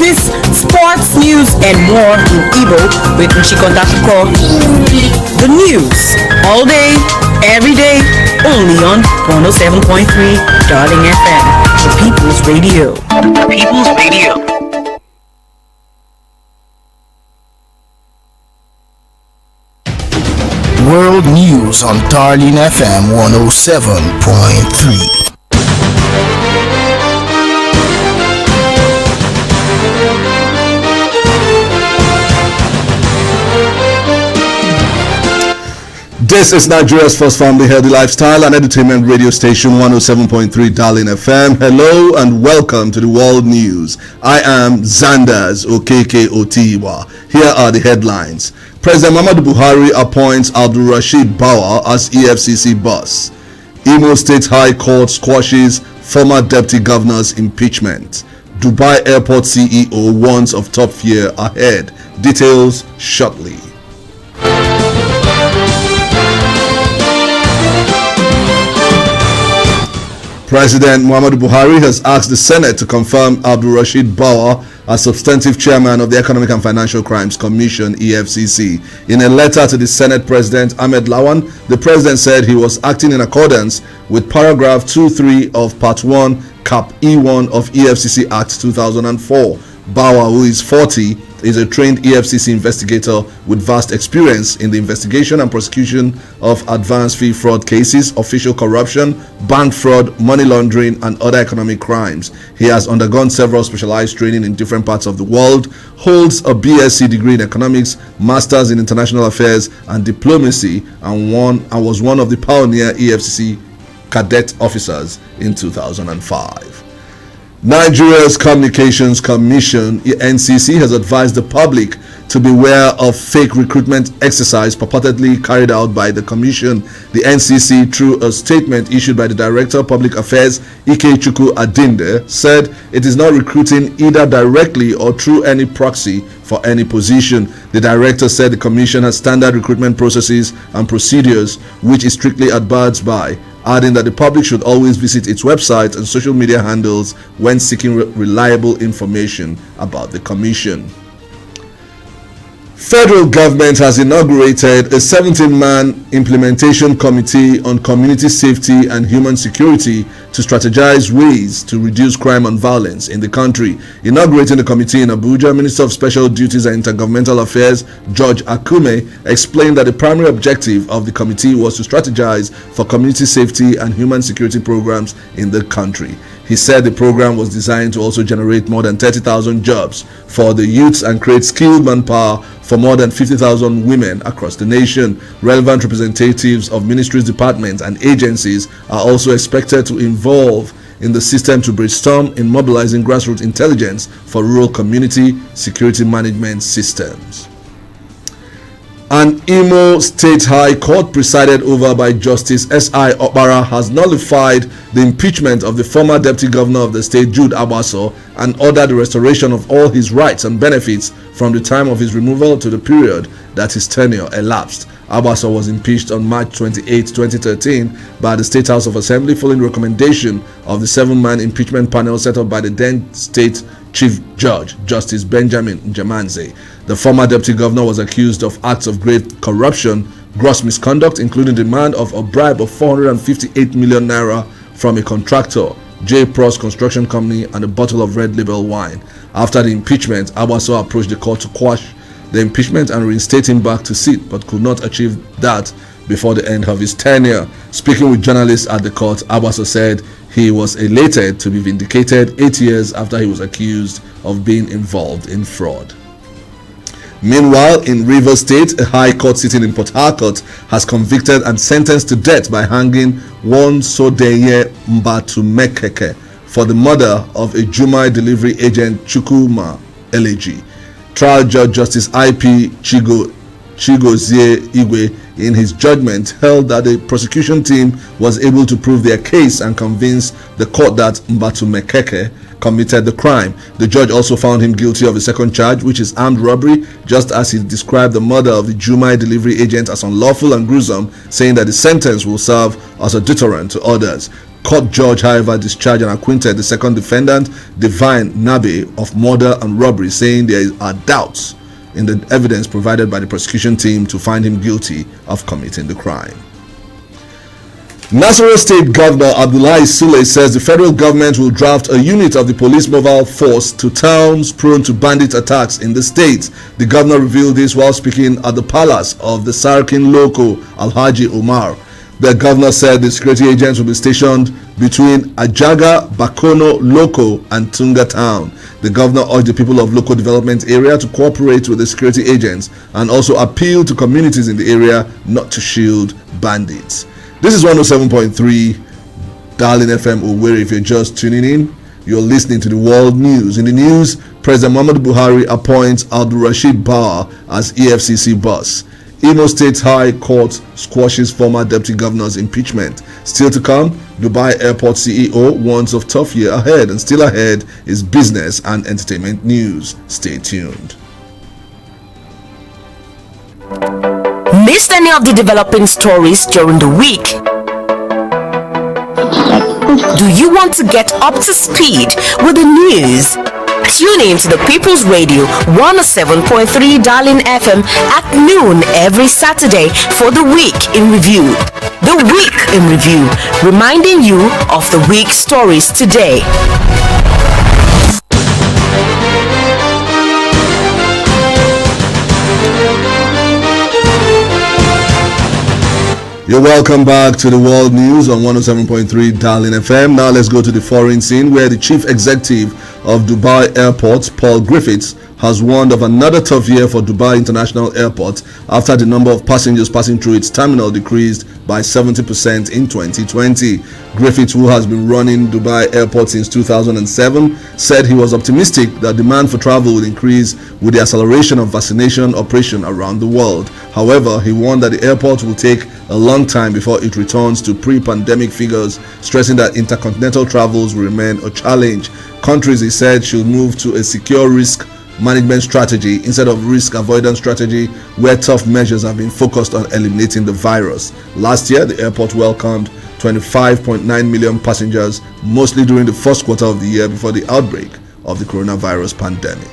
business, sports news, and more in Igbo with Nchikondakko. The news all day, every day, only on 107.3 Darling FM, the People's Radio. The People's Radio. World News on Darling FM 107.3. This is Nigeria's first family healthy lifestyle and entertainment radio station 107.3 Darling FM. Hello and welcome to the World News. I am Zandas, Okeke, Otigba. Here are the headlines. President Muhammadu Buhari appoints Abdul Rashid Bawa as EFCC boss. Imo State High Court squashes former deputy governor's impeachment. Dubai Airport CEO warns of tough year ahead. Details shortly. President Muhammadu Buhari has asked the Senate to confirm Abdul Rashid Bawa as substantive chairman of the Economic and Financial Crimes Commission, EFCC. In a letter to the Senate President Ahmed Lawan, the president said he was acting in accordance with paragraph 2.3 of Part 1, Cap E1 of EFCC Act 2004. Bawa, who is 40, is a trained EFCC investigator with vast experience in the investigation and prosecution of advanced fee fraud cases, official corruption, bank fraud, money laundering, and other economic crimes. He has undergone several specialized training in different parts of the world, holds a BSc degree in economics, masters in international affairs and diplomacy, and was one of the pioneer EFCC cadet officers in 2005. Nigeria's Communications Commission, NCC, has advised the public to beware of fake recruitment exercise purportedly carried out by the commission. The NCC, through a statement issued by the Director of Public Affairs, Ikechukwu Adinde, said it is not recruiting either directly or through any proxy for any position. The director said the commission has standard recruitment processes and procedures which it strictly adheres by, adding that the public should always visit its website and social media handles when seeking reliable information about the commission. Federal government has inaugurated a 17-man implementation committee on community safety and human security to strategize ways to reduce crime and violence in the country. Inaugurating the committee in Abuja, Minister of Special Duties and Intergovernmental Affairs George Akume explained that the primary objective of the committee was to strategize for community safety and human security programs in the country. He said the program was designed to also generate more than 30,000 jobs for the youths and create skilled manpower for more than 50,000 women across the nation. Relevant representatives of ministries, departments, and agencies are also expected to involve in the system to brainstorm in mobilizing grassroots intelligence for rural community security management systems. An Imo State High Court presided over by Justice S.I. Okpara has nullified the impeachment of the former Deputy Governor of the state, Jude Abaso, and ordered the restoration of all his rights and benefits from the time of his removal to the period that his tenure elapsed. Abaso was impeached on March 28, 2013 by the State House of Assembly following recommendation of the 7-man impeachment panel set up by the then State Chief Judge, Justice Benjamin Njamanze. The former deputy governor was accused of acts of great corruption, gross misconduct, including demand of a bribe of 458 million naira from a contractor, J. Pros Construction Company, and a bottle of red label wine. After the impeachment, Abaso approached the court to quash the impeachment and reinstate him back to seat, but could not achieve that before the end of his tenure. Speaking with journalists at the court, Abaso said he was elated to be vindicated 8 years after he was accused of being involved in fraud. Meanwhile, in Rivers State, a high court sitting in Port Harcourt has convicted and sentenced to death by hanging one Sodeye Mbatumekeke for the murder of a Jumai delivery agent Chukwuma Eleji. Trial Judge Justice I.P. Chigozie Igwe, in his judgment, held that the prosecution team was able to prove their case and convince the court that Mbatumekeke committed the crime. The judge also found him guilty of a second charge, which is armed robbery, just as he described the murder of the Jumai delivery agent as unlawful and gruesome, saying that the sentence will serve as a deterrent to others. Court judge, however, discharged and acquitted the second defendant, Divine Nabe, of murder and robbery, saying there are doubts in the evidence provided by the prosecution team to find him guilty of committing the crime. Nasarawa State Governor Abdullahi Sule says the federal government will draft a unit of the police mobile force to towns prone to bandit attacks in the state. The governor revealed this while speaking at the palace of the Sarkin Loco, Alhaji Omar. The governor said the security agents will be stationed between Ajaga, Bakono, Loco, and Tunga Town. The governor urged the people of Loco Development Area to cooperate with the security agents and also appeal to communities in the area not to shield bandits. This is 107.3 Darling FM Owerri. If you're just tuning in, you're listening to the world news. In the news, President Muhammadu Buhari appoints Abdul Rashid Bauer as EFCC boss. Imo State High Court squashes former deputy governor's impeachment. Still to come, Dubai Airport CEO warns of tough year ahead, and still ahead is business and entertainment news. Stay tuned. Missed any of the developing stories during the week? Do you want to get up to speed with the news? Tune in to the People's Radio 107.3 Darling FM at noon every Saturday for the Week in Review. The Week in Review, reminding you of the week's stories today. You're welcome back to the world news on 107.3 Darling FM. Now let's go to the foreign scene, where the chief executive of Dubai Airport, Paul Griffiths, has warned of another tough year for Dubai International Airport after the number of passengers passing through its terminal decreased by 70% in 2020. Griffiths, who has been running Dubai Airport since 2007, said he was optimistic that demand for travel would increase with the acceleration of vaccination operation around the world. However, he warned that the airport will take a long time before it returns to pre-pandemic figures, stressing that intercontinental travels will remain a challenge. Countries, he said, should move to a secure risk management strategy instead of risk avoidance strategy, where tough measures have been focused on eliminating the virus. Last year, the airport welcomed 25.9 million passengers, mostly during the first quarter of the year before the outbreak of the coronavirus pandemic.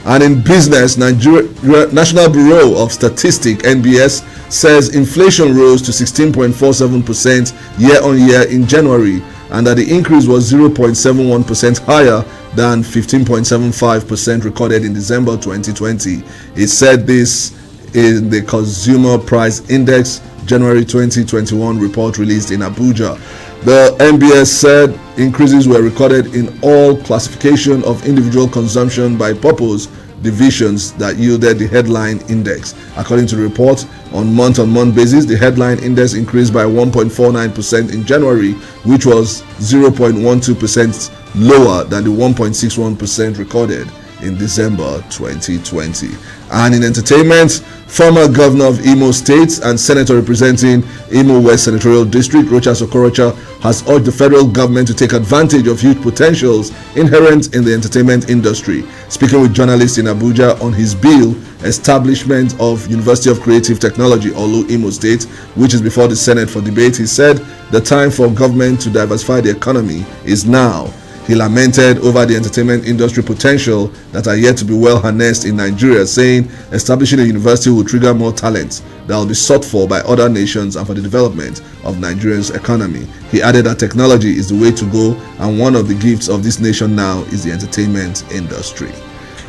And in business, Nigeria National Bureau of Statistics (NBS) says inflation rose to 16.47% year-on-year in January, and that the increase was 0.71% higher than 15.75% recorded in December 2020. It said this in the Consumer Price Index January 2021 report released in Abuja. The NBS said increases were recorded in all classification of individual consumption by purpose divisions that yielded the headline index. According to the report, on month-on-month basis, the headline index increased by 1.49% in January, which was 0.12% lower than the 1.61% recorded in December 2020. And in entertainment, former governor of Imo State and senator representing Imo West Senatorial District, Rochas Okorocha, has urged the federal government to take advantage of huge potentials inherent in the entertainment industry. Speaking with journalists in Abuja on his bill, establishment of University of Creative Technology, Olu, Imo State, which is before the Senate for debate, he said the time for government to diversify the economy is now. He lamented over the entertainment industry potential that are yet to be well harnessed in Nigeria, saying establishing a university will trigger more talent that will be sought for by other nations and for the development of Nigeria's economy. He added that technology is the way to go, and one of the gifts of this nation now is the entertainment industry.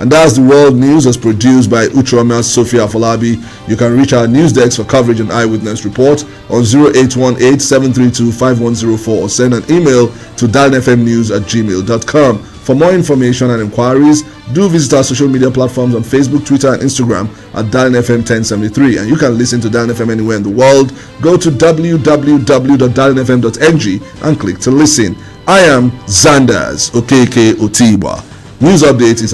And that's the world news, as produced by Uchroma Sophia Afolabi. You can reach our news desk for coverage and eyewitness report on 0818-732-5104 or send an email to darlinfmnews@gmail.com. For more information and inquiries, do visit our social media platforms on Facebook, Twitter, and Instagram at DarlinFM1073. And you can listen to Darlin FM anywhere in the world. Go to www.darlinfm.ng and click to listen. I am Zandas, Okeke, Otigba. News update is